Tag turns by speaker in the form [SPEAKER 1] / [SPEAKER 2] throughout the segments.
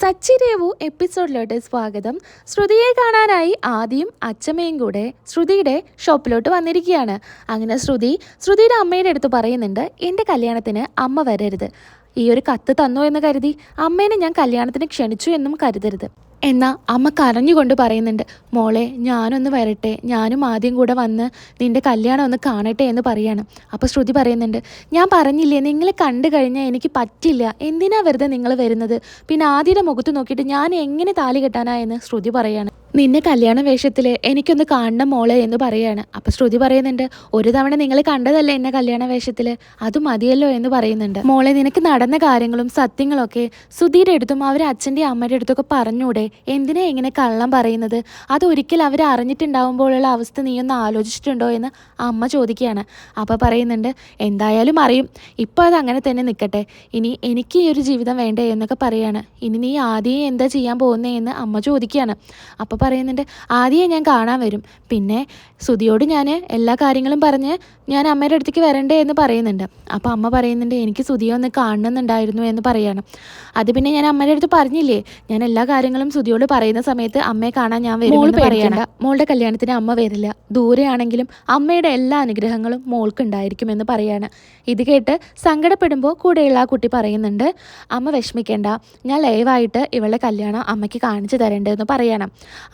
[SPEAKER 1] സച്ചി രേവു എപ്പിസോഡിലോട്ട് സ്വാഗതം. ശ്രുതിയെ കാണാനായി ആദിയും അച്ചമ്മയും കൂടെ ശ്രുതിയുടെ ഷോപ്പിലോട്ട് വന്നിരിക്കുകയാണ്. അങ്ങനെ ശ്രുതിയുടെ അമ്മയുടെ അടുത്ത് പറയുന്നുണ്ട്, എൻ്റെ കല്യാണത്തിന് അമ്മ വരരുത്. ഈ ഒരു കത്ത് തന്നു എന്ന് കരുതി അമ്മേനെ ഞാൻ കല്യാണത്തിന് ക്ഷണിച്ചു എന്നും കരുതരുത്. എന്നാൽ അമ്മ കരഞ്ഞുകൊണ്ട് പറയുന്നുണ്ട്, മോളെ ഞാനൊന്ന് വരട്ടെ, ഞാനും ആദ്യം കൂടെ വന്ന് നിൻ്റെ കല്യാണം ഒന്ന് കാണട്ടെ എന്ന് പറയാണ്. അപ്പോൾ ശ്രുതി പറയുന്നുണ്ട്, ഞാൻ പറഞ്ഞില്ലേ നിങ്ങളെ കണ്ടു കഴിഞ്ഞാൽ എനിക്ക് പറ്റില്ല, എന്തിനാ വെറുതെ നിങ്ങൾ വരുന്നത്, പിന്നെ ആദ്യയുടെ മുഖത്ത് നോക്കിയിട്ട് ഞാൻ എങ്ങനെ താലി കെട്ടാനാ എന്ന് ശ്രുതി പറയാണ്. നിന്നെ കല്യാണ വേഷത്തിൽ എനിക്കൊന്ന് കാണണം മോളെ എന്ന് പറയാണ്. അപ്പോൾ ശ്രുതി പറയുന്നുണ്ട്, ഒരു തവണ നിങ്ങൾ കണ്ടതല്ലേ എന്നെ കല്യാണ വേഷത്തിൽ, അത് മതിയല്ലോ എന്ന് പറയുന്നുണ്ട്. മോളെ നിനക്ക് നടന്ന കാര്യങ്ങളും സത്യങ്ങളൊക്കെ സുധിയുടെ അടുത്തും അവരെ അച്ഛൻ്റെ അമ്മയുടെ അടുത്തൊക്കെ പറഞ്ഞൂടെ, എന്തിനാ ഇങ്ങനെ കള്ളം പറയുന്നത്, അതൊരിക്കൽ അവർ അറിഞ്ഞിട്ടുണ്ടാവുമ്പോഴുള്ള അവസ്ഥ നീ ഒന്ന് ആലോചിച്ചിട്ടുണ്ടോ എന്ന് അമ്മ ചോദിക്കുകയാണ്. അപ്പോൾ പറയുന്നുണ്ട്, എന്തായാലും അറിയും, ഇപ്പോൾ അത് അങ്ങനെ തന്നെ നിൽക്കട്ടെ, ഇനി എനിക്ക് ഈ ഒരു ജീവിതം വേണ്ടേ എന്നൊക്കെ പറയാണ്. ഇനി നീ ആദ്യം എന്താ ചെയ്യാൻ പോകുന്നേ എന്ന് അമ്മ ചോദിക്കുകയാണ്. അപ്പോൾ പറയുന്നുണ്ട്, ആദ്യം ഞാൻ കാണാൻ വരും, പിന്നെ സുധിയോട് ഞാൻ എല്ലാ കാര്യങ്ങളും പറഞ്ഞ് ഞാൻ അമ്മയുടെ അടുത്തേക്ക് വരണ്ടേ എന്ന് പറയുന്നുണ്ട്. അപ്പോൾ അമ്മ പറയുന്നുണ്ട്, എനിക്ക് സുധിയെ ഒന്ന് കാണണമെന്നുണ്ടായിരുന്നു എന്ന് പറയാണ്. അത് പിന്നെ ഞാൻ അമ്മയുടെ അടുത്ത് പറഞ്ഞില്ലേ, ഞാൻ എല്ലാ കാര്യങ്ങളും സുധിയോട് പറയുന്ന സമയത്ത് അമ്മയെ കാണാൻ ഞാൻ വരും പറയണ്ട, മോളുടെ കല്യാണത്തിന് അമ്മ വരില്ല, ദൂരെയാണെങ്കിലും അമ്മയുടെ എല്ലാ അനുഗ്രഹങ്ങളും മോൾക്ക് ഉണ്ടായിരിക്കുമെന്ന് പറയാണ്. ഇത് കേട്ട് സങ്കടപ്പെടുമ്പോൾ കൂടെയുള്ള ആ കുട്ടി പറയുന്നുണ്ട്, അമ്മ വിഷമിക്കേണ്ട, ഞാൻ ലൈവായിട്ട് ഇവളുടെ കല്യാണം അമ്മയ്ക്ക് കാണിച്ചു തരേണ്ടതെന്ന് പറയണം.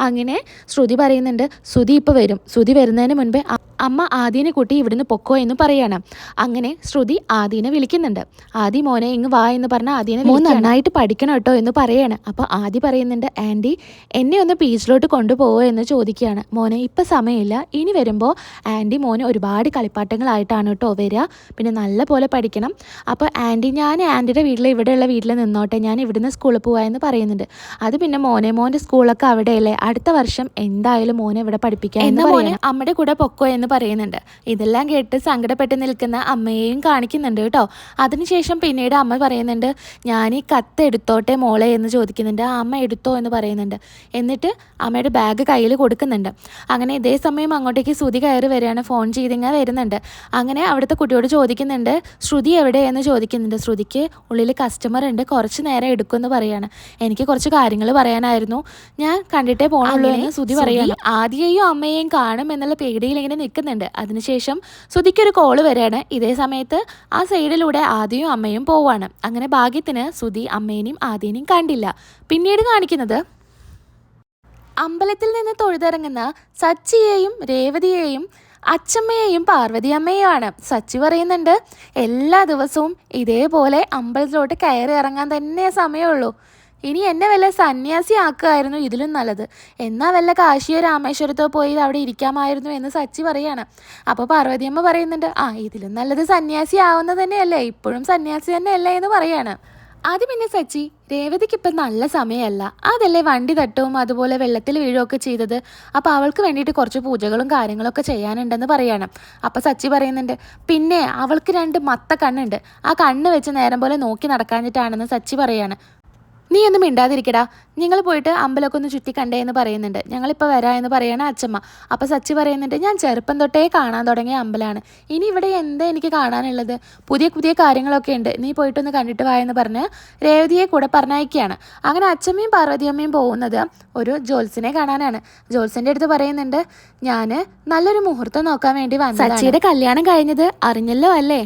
[SPEAKER 1] അങ്ങനെ ശ്രുതി പറയുന്നുണ്ട്, സുധി ഇപ്പോൾ വരും, സുധി വരുന്നതിന് മുൻപേ അമ്മ ആദീനെ കൂട്ടി ഇവിടുന്ന് പൊക്കോ എന്ന് പറയണം. അങ്ങനെ ശ്രുതി ആദീനെ വിളിക്കുന്നുണ്ട്. ആദി മോനെ ഇങ്ങ് വാ എന്ന് പറഞ്ഞാൽ ആദീനെ നന്നായിട്ട് പഠിക്കണം കേട്ടോ എന്ന് പറയാണ്. അപ്പോൾ ആദി പറയുന്നുണ്ട്, ആൻറ്റി എന്നെ ഒന്ന് ബീച്ചിലോട്ട് കൊണ്ടുപോകുമോ എന്ന് ചോദിക്കുകയാണ്. മോനെ ഇപ്പം സമയമില്ല, ഇനി വരുമ്പോൾ ആൻറ്റി മോനെ ഒരുപാട് കളിപ്പാട്ടങ്ങളായിട്ടാണ് കേട്ടോ വരിക, പിന്നെ നല്ല പോലെ പഠിക്കണം. അപ്പോൾ ആൻറ്റി ഞാൻ ആൻറ്റിയുടെ ഇവിടെയുള്ള വീട്ടിൽ നിന്നോട്ടെ, ഞാൻ ഇവിടുന്ന് സ്കൂളിൽ പോവാ എന്ന് പറയുന്നുണ്ട്. അത് പിന്നെ മോൻ്റെ സ്കൂളൊക്കെ അവിടെയല്ലേ, അടുത്ത വർഷം എന്തായാലും മോനെ ഇവിടെ പഠിപ്പിക്കാം എന്ന് മോനെ അമ്മയുടെ കൂടെ പൊക്കോ എന്ന് പറയുന്നുണ്ട്. ഇതെല്ലാം കേട്ട് സങ്കടപ്പെട്ട് നിൽക്കുന്ന അമ്മയെയും കാണിക്കുന്നുണ്ട് കേട്ടോ. അതിനുശേഷം പിന്നീട് അമ്മ പറയുന്നുണ്ട്, ഞാൻ ഈ കത്ത് എടുത്തോട്ടെ മോളെ എന്ന് ചോദിക്കുന്നുണ്ട്. ആ അമ്മ എടുത്തോ എന്ന് പറയുന്നുണ്ട്. എന്നിട്ട് അമ്മയുടെ ബാഗ് കയ്യിൽ കൊടുക്കുന്നുണ്ട്. അങ്ങനെ ഇതേ സമയം അങ്ങോട്ടേക്ക് ശ്രുതി കയറി വരികയാണ്, ഫോൺ ചെയ്തിങ്ങനെ വരുന്നുണ്ട്. അങ്ങനെ അവിടുത്തെ കുട്ടിയോട് ചോദിക്കുന്നുണ്ട്, ശ്രുതി എവിടെ എന്ന് ചോദിക്കുന്നുണ്ട്. ശ്രുതിക്ക് ഉള്ളിൽ കസ്റ്റമർ ഉണ്ട്, കുറച്ച് നേരം എടുക്കുമെന്ന് പറയാണ്. എനിക്ക് കുറച്ച് കാര്യങ്ങൾ പറയാനായിരുന്നു, ഞാൻ കണ്ടിട്ടേ പോകണുള്ളൂ എന്ന് ശ്രുതി പറയാണ്. ആദ്യയെയും അമ്മയെയും കാണും എന്നുള്ള പേടിയിൽ ഇങ്ങനെ നിൽക്കുന്നുണ്ട്. അതിനുശേഷം ശ്രുതിക്കൊരു കോള് വരികയാണ്. ഇതേ സമയത്ത് ആ സൈഡിലൂടെ ആദ്യയും അമ്മയും പോവാണ്. അങ്ങനെ ഭാഗ്യത്തിന് ശ്രുതി അമ്മേനെയും ആദ്യനെയും കണ്ടില്ല. പിന്നീട് കാണിക്കുന്നത് അമ്പലത്തിൽ നിന്ന് തൊഴുതിറങ്ങുന്ന സച്ചിയെയും രേവതിയെയും അച്ചമ്മയെയും പാർവതി അമ്മയുമാണ്. സച്ചി പറയുന്നുണ്ട്, എല്ലാ ദിവസവും ഇതേപോലെ അമ്പലത്തിലോട്ട് കയറി ഇറങ്ങാൻ തന്നെ സമയമുള്ളൂ, ഇനി എന്നെ വല്ല സന്യാസി ആക്കുമായിരുന്നു ഇതിലും നല്ലത്, എന്നാൽ വല്ല കാശിയോ രാമേശ്വരത്തോ പോയി അവിടെ ഇരിക്കാമായിരുന്നു എന്ന് സച്ചി പറയാണ്. അപ്പോൾ പാർവതിയമ്മ പറയുന്നുണ്ട്, ഇതിലും നല്ലത് സന്യാസി ആവുന്നത് തന്നെയല്ലേ, ഇപ്പോഴും സന്യാസി തന്നെയല്ലേ എന്ന് പറയാണ്. അത് പിന്നെ സച്ചി, രേവതിക്ക് ഇപ്പം നല്ല സമയമല്ല, അതല്ലേ വണ്ടി തട്ടവും അതുപോലെ വെള്ളത്തിൽ വീഴുകയൊക്കെ ചെയ്തത്, അപ്പോൾ അവൾക്ക് വേണ്ടിയിട്ട് കുറച്ച് പൂജകളും കാര്യങ്ങളൊക്കെ ചെയ്യാനുണ്ടെന്ന് പറയണം. അപ്പോൾ സച്ചി പറയുന്നുണ്ട്, പിന്നെ അവൾക്ക് 2 മത്ത കണ്ണുണ്ട്, ആ കണ്ണ് വെച്ച് നേരം പോലെ നോക്കി നടക്കാഞ്ഞിട്ടാണെന്ന് സച്ചി പറയാണ്. നീ ഒന്നും മിണ്ടാതിരിക്കടാ, നിങ്ങൾ പോയിട്ട് അമ്പലമൊക്കെ ഒന്ന് ചുറ്റി കണ്ടേ എന്ന് പറയുന്നുണ്ട്. ഞങ്ങളിപ്പോൾ വരാം എന്ന് പറയാണ് അച്ചമ്മ. അപ്പോൾ സച്ചി പറയുന്നുണ്ട്, ഞാൻ ചെറുപ്പം തൊട്ടേ കാണാൻ തുടങ്ങിയ അമ്പലമാണ്, ഇനി ഇവിടെ എന്താ എനിക്ക് കാണാനുള്ളത്, പുതിയ പുതിയ കാര്യങ്ങളൊക്കെ ഉണ്ട്, നീ പോയിട്ടൊന്ന് കണ്ടിട്ട് വാ എന്ന് പറഞ്ഞ് രേവതിയെ കൂടെ പറഞ്ഞയക്കുകയാണ്. അങ്ങനെ അച്ചമ്മയും പാർവതിയമ്മയും പോകുന്നത് ഒരു ജോത്സ്യനെ കാണാനാണ്. ജോത്സ്യൻ്റെ അടുത്ത് പറയുന്നുണ്ട്, ഞാൻ നല്ലൊരു മുഹൂർത്തം നോക്കാൻ വേണ്ടി വന്നു. സച്ചിയുടെ കല്യാണം കഴിഞ്ഞത് അറിഞ്ഞല്ലോ അല്ലേ,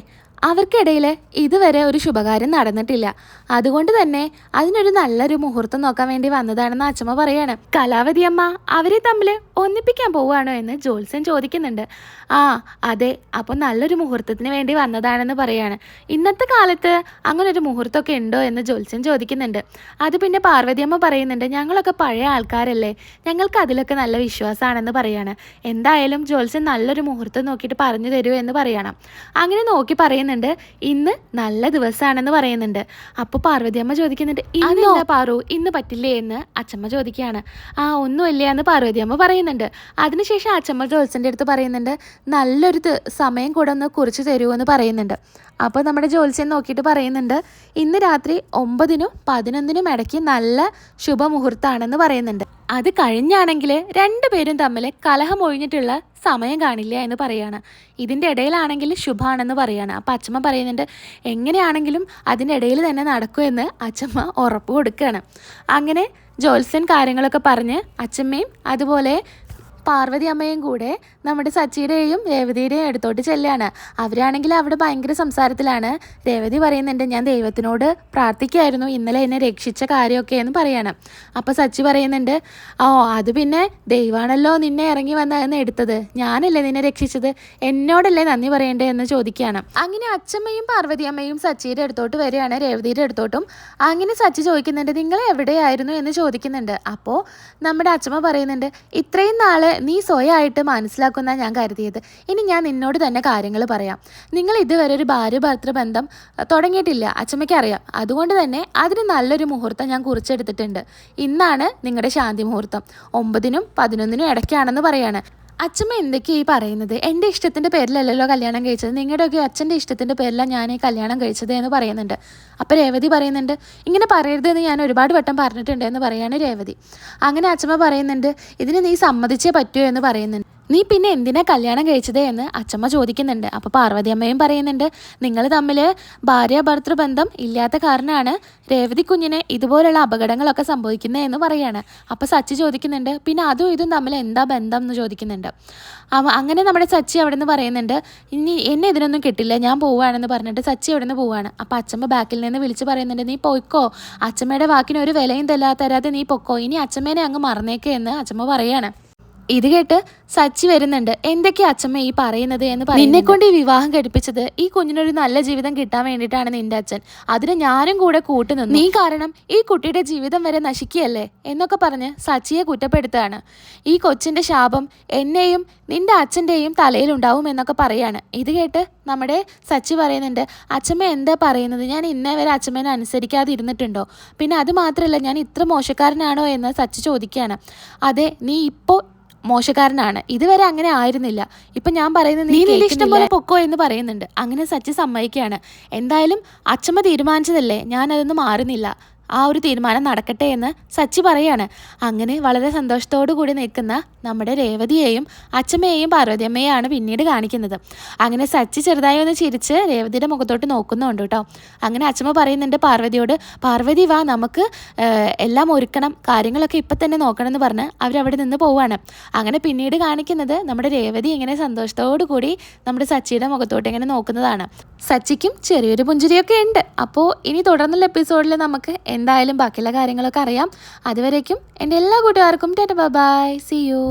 [SPEAKER 1] അവർക്കിടയിൽ ഇതുവരെ ഒരു ശുഭകാര്യം നടന്നിട്ടില്ല, അതുകൊണ്ട് തന്നെ അതിനൊരു നല്ലൊരു മുഹൂർത്തം നോക്കാൻ വേണ്ടി വന്നതാണെന്ന് അച്ചമ്മ പറയാണ്. കലാവതി അമ്മ അവരെ തമ്മിൽ ഒന്നിപ്പിക്കാൻ പോവുകയാണോ എന്ന് ജോത്സ്യൻ ചോദിക്കുന്നുണ്ട്. അതെ, അപ്പോൾ നല്ലൊരു മുഹൂർത്തത്തിന് വേണ്ടി വന്നതാണെന്ന് പറയാണ്. ഇന്നത്തെ കാലത്ത് അങ്ങനെ ഒരു മുഹൂർത്തമൊക്കെ ഉണ്ടോ എന്ന് ജോത്സ്യൻ ചോദിക്കുന്നുണ്ട്. അത് പിന്നെ പാർവതിയമ്മ പറയുന്നുണ്ട്, ഞങ്ങളൊക്കെ പഴയ ആൾക്കാരല്ലേ, ഞങ്ങൾക്ക് അതിലൊക്കെ നല്ല വിശ്വാസമാണെന്ന് പറയാണ്. എന്തായാലും ജോത്സ്യൻ നല്ലൊരു മുഹൂർത്തം നോക്കിയിട്ട് പറഞ്ഞു തരൂ എന്ന് പറയണം. അങ്ങനെ നോക്കി പറയുന്നുണ്ട്, ഇന്ന് നല്ല ദിവസമാണെന്ന് പറയുന്നുണ്ട്. അപ്പോൾ പാർവതിയമ്മ ചോദിക്കുന്നുണ്ട്, ഇന്നെന്താ പാറു ഇന്ന് പറ്റില്ലേ എന്ന് അച്ചമ്മ ചോദിക്കുകയാണ്. ഒന്നുമില്ല എന്ന് പാർവതിയമ്മ പറയുന്നുണ്ട്. അതിനുശേഷം അച്ചമ്മ ജോത്സ്യൻ്റെ അടുത്ത് പറയുന്നുണ്ട്, നല്ലൊരു സമയം കൂടെ ഒന്ന് കുറിച്ച് തരുമോ എന്ന് പറയുന്നുണ്ട്. അപ്പോൾ നമ്മുടെ ജ്യോത്സ്യൻ നോക്കിയിട്ട് പറയുന്നുണ്ട് ഇന്ന് രാത്രി 9-നും 11-നും ഇടയ്ക്ക് നല്ല ശുഭമുഹൂർത്തമാണെന്ന് പറയുന്നുണ്ട്. അത് കഴിഞ്ഞാണെങ്കിൽ രണ്ടുപേരും തമ്മിൽ കലഹം ഒഴിഞ്ഞിട്ടുള്ള സമയം കാണില്ല എന്ന് പറയാണ്. ഇതിൻ്റെ ഇടയിലാണെങ്കിൽ ശുഭമാണെന്ന് പറയാണ്. അപ്പം അച്ചമ്മ പറയുന്നുണ്ട് എങ്ങനെയാണെങ്കിലും അതിൻ്റെ ഇടയിൽ തന്നെ നടക്കുമെന്ന് അച്ചമ്മ ഉറപ്പ് കൊടുക്കുകയാണ്. അങ്ങനെ ജ്യോത്സ്യൻ കാര്യങ്ങളൊക്കെ പറഞ്ഞ് അച്ചമ്മയും അതുപോലെ പാർവതി അമ്മയും കൂടെ നമ്മുടെ സച്ചിയുടെയും രേവതിയുടെയും അടുത്തോട്ട് ചെല്ലുകയാണ്. അവരാണെങ്കിൽ അവിടെ ഭയങ്കര സംസാരത്തിലാണ്. രേവതി പറയുന്നുണ്ട് ഞാൻ ദൈവത്തിനോട് പ്രാർത്ഥിക്കായിരുന്നു ഇന്നലെ എന്നെ രക്ഷിച്ച കാര്യമൊക്കെ എന്ന് പറയാണ്. അപ്പോൾ സച്ചി പറയുന്നുണ്ട് അത് പിന്നെ ദൈവമാണല്ലോ നിന്നെ ഇറങ്ങി വന്നതെന്ന് എടുത്തത്, ഞാനല്ലേ നിന്നെ രക്ഷിച്ചത്, എന്നോടല്ലേ നന്ദി പറയണ്ടേ എന്ന് ചോദിക്കുകയാണ്. അങ്ങനെ അച്ചമ്മയും പാർവതി അമ്മയും സച്ചിയുടെ അടുത്തോട്ട് വരികയാണ്, രേവതിയുടെ അടുത്തോട്ടും. അങ്ങനെ സച്ചി ചോദിക്കുന്നുണ്ട് നിങ്ങൾ എവിടെയായിരുന്നു എന്ന് ചോദിക്കുന്നുണ്ട്. അപ്പോൾ നമ്മുടെ അച്ചമ്മ പറയുന്നുണ്ട് ഇത്രയും നാൾ നീ സ്വയമായിട്ട് മനസ്സിലാക്കുന്ന ഞാൻ കരുതിയത്, ഇനി ഞാൻ നിന്നോട് തന്നെ കാര്യങ്ങൾ പറയാം. നിങ്ങൾ ഇതുവരെ ഒരു ഭാര്യ ഭർത്തൃ ബന്ധം തുടങ്ങിയിട്ടില്ല, അച്ചമ്മയ്ക്ക് അറിയാം. അതുകൊണ്ട് തന്നെ അതിന് നല്ലൊരു മുഹൂർത്തം ഞാൻ കുറിച്ചെടുത്തിട്ടുണ്ട്. ഇന്നാണ് നിങ്ങളുടെ ശാന്തി മുഹൂർത്തം, 9-നും 11-നും ഇടയ്ക്കാണെന്ന് പറയാണ്. അച്ചമ്മ എന്തൊക്കെയാണ് ഈ പറയുന്നത്? എൻ്റെ ഇഷ്ടത്തിൻ്റെ പേരിലല്ലല്ലോ കല്യാണം കഴിച്ചത്, നിങ്ങളുടെയൊക്കെ അച്ഛൻ്റെ ഇഷ്ടത്തിൻ്റെ പേരിലാണ് ഞാൻ ഈ കല്യാണം കഴിച്ചത് എന്ന് പറയുന്നുണ്ട്. അപ്പോൾ രേവതി പറയുന്നുണ്ട് ഇങ്ങനെ പറയരുതെന്ന് ഞാൻ ഒരുപാട് വട്ടം പറഞ്ഞിട്ടുണ്ട് എന്ന് പറയാണ് രേവതി. അങ്ങനെ അച്ചമ്മ പറയുന്നുണ്ട് ഇതിന് നീ സമ്മതിച്ചേ പറ്റുമോ എന്ന് പറയുന്നുണ്ട്. നീ പിന്നെ എന്തിനാ കല്യാണം കഴിച്ചത് എന്ന് അച്ചമ്മ ചോദിക്കുന്നുണ്ട്. അപ്പോൾ പാർവതി അമ്മയും പറയുന്നുണ്ട് നിങ്ങൾ തമ്മിൽ ഭാര്യ ഭർത്തൃ ബന്ധം ഇല്ലാത്ത കാരണമാണ് രേവതി കുഞ്ഞിന് ഇതുപോലുള്ള അപകടങ്ങളൊക്കെ സംഭവിക്കുന്നത് എന്ന് പറയാണ്. അപ്പോൾ സച്ചി ചോദിക്കുന്നുണ്ട് പിന്നെ അതും ഇതും തമ്മിൽ എന്താ ബന്ധം എന്ന് ചോദിക്കുന്നുണ്ട്. അങ്ങനെ നമ്മുടെ സച്ചി അവിടെ നിന്ന് പറയുന്നുണ്ട് ഇനി എന്നെ ഇതിനൊന്നും കിട്ടില്ല, ഞാൻ പോവുകയാണെന്ന് പറഞ്ഞിട്ട് സച്ചി അവിടെ നിന്ന് പോവുകയാണ്. അപ്പോൾ അച്ചമ്മ ബാക്കിൽ നിന്ന് വിളിച്ച് പറയുന്നുണ്ട് നീ പോയിക്കോ, അച്ചമ്മയുടെ വാക്കിന് ഒരു വിലയും തരാതെ നീ പൊക്കോ, ഇനി അച്ചമ്മേനെ അങ്ങ് മറന്നേക്കേ എന്ന് അച്ചമ്മ പറയാണ്. ഇത് കേട്ട് സച്ചി വരുന്നുണ്ട് എന്തൊക്കെയാ അച്ചമ്മ ഈ പറയുന്നത് എന്ന് പറയും. നിന്നെ കൊണ്ട് ഈ വിവാഹം കഴിപ്പിച്ചത് ഈ കുഞ്ഞിനൊരു നല്ല ജീവിതം കിട്ടാൻ വേണ്ടിയിട്ടാണ് നിന്റെ അച്ഛൻ, അതിന് ഞാനും കൂടെ കൂട്ടുനിന്നു, നീ കാരണം ഈ കുട്ടിയുടെ ജീവിതം വരെ നശിക്കുകയല്ലേ എന്നൊക്കെ പറഞ്ഞ് സച്ചിയെ കുറ്റപ്പെടുത്തുകയാണ്. ഈ കൊച്ചിൻ്റെ ശാപം എന്നെയും നിന്റെ അച്ഛൻ്റെയും തലയിലുണ്ടാവും എന്നൊക്കെ പറയാണ്. ഇത് കേട്ട് നമ്മുടെ സച്ചി പറയുന്നുണ്ട് അച്ചമ്മ എന്താ പറയുന്നത്, ഞാൻ ഇന്നേ വരെ അച്ചമ്മേനെ അനുസരിക്കാതെ ഇരുന്നിട്ടുണ്ടോ, പിന്നെ അത് മാത്രമല്ല ഞാൻ ഇത്ര മോശക്കാരനാണോ എന്ന് സച്ചി ചോദിക്കുകയാണ്. അതെ നീ ഇപ്പോൾ മോശക്കാരനാണ്, ഇതുവരെ അങ്ങനെ ആയിരുന്നില്ല, ഇപ്പം ഞാൻ പറയുന്നത് നീ നിന്റെ ഇഷ്ടം പോലെ പൊക്കോ എന്ന് പറയുന്നുണ്ട്. അങ്ങനെ സച്ചി സമ്മതിക്കുകയാണ്. എന്തായാലും അച്ചമ്മ തീരുമാനിച്ചതല്ലേ, ഞാനതൊന്നും മാറുന്നില്ല, ആ ഒരു തീരുമാനം നടക്കട്ടെ എന്ന് സച്ചി പറയാണ്. അങ്ങനെ വളരെ സന്തോഷത്തോടു കൂടി നിൽക്കുന്ന നമ്മുടെ രേവതിയെയും അച്ചമ്മയെയും പാർവതിയമ്മയെയാണ് പിന്നീട് കാണിക്കുന്നത്. അങ്ങനെ സച്ചി ചെറുതായി ഒന്ന് ചിരിച്ച് രേവതിയുടെ മുഖത്തോട്ട് നോക്കുന്നുണ്ട് കേട്ടോ. അങ്ങനെ അച്ചമ്മ പറയുന്നുണ്ട് പാർവതിയോട് പാർവതി വാ നമുക്ക് എല്ലാം ഒരുക്കണം, കാര്യങ്ങളൊക്കെ ഇപ്പം തന്നെ നോക്കണം എന്ന് പറഞ്ഞ് അവരവിടെ നിന്ന് പോവാണ്. അങ്ങനെ പിന്നീട് കാണിക്കുന്നത് നമ്മുടെ രേവതി ഇങ്ങനെ സന്തോഷത്തോടു കൂടി നമ്മുടെ സച്ചിയുടെ മുഖത്തോട്ട് ഇങ്ങനെ നോക്കുന്നതാണ്. സച്ചിക്കും ചെറിയൊരു പുഞ്ചിരിയൊക്കെ ഉണ്ട്. അപ്പോൾ ഇനി തുടർന്നുള്ള എപ്പിസോഡിൽ നമുക്ക് എന്തായാലും ബാക്കിയുള്ള കാര്യങ്ങളൊക്കെ അറിയാം. അതുവരേക്കും എൻ്റെ എല്ലാ കൂട്ടുകാർക്കും ടാറ്റാ ബൈ, സീ യു.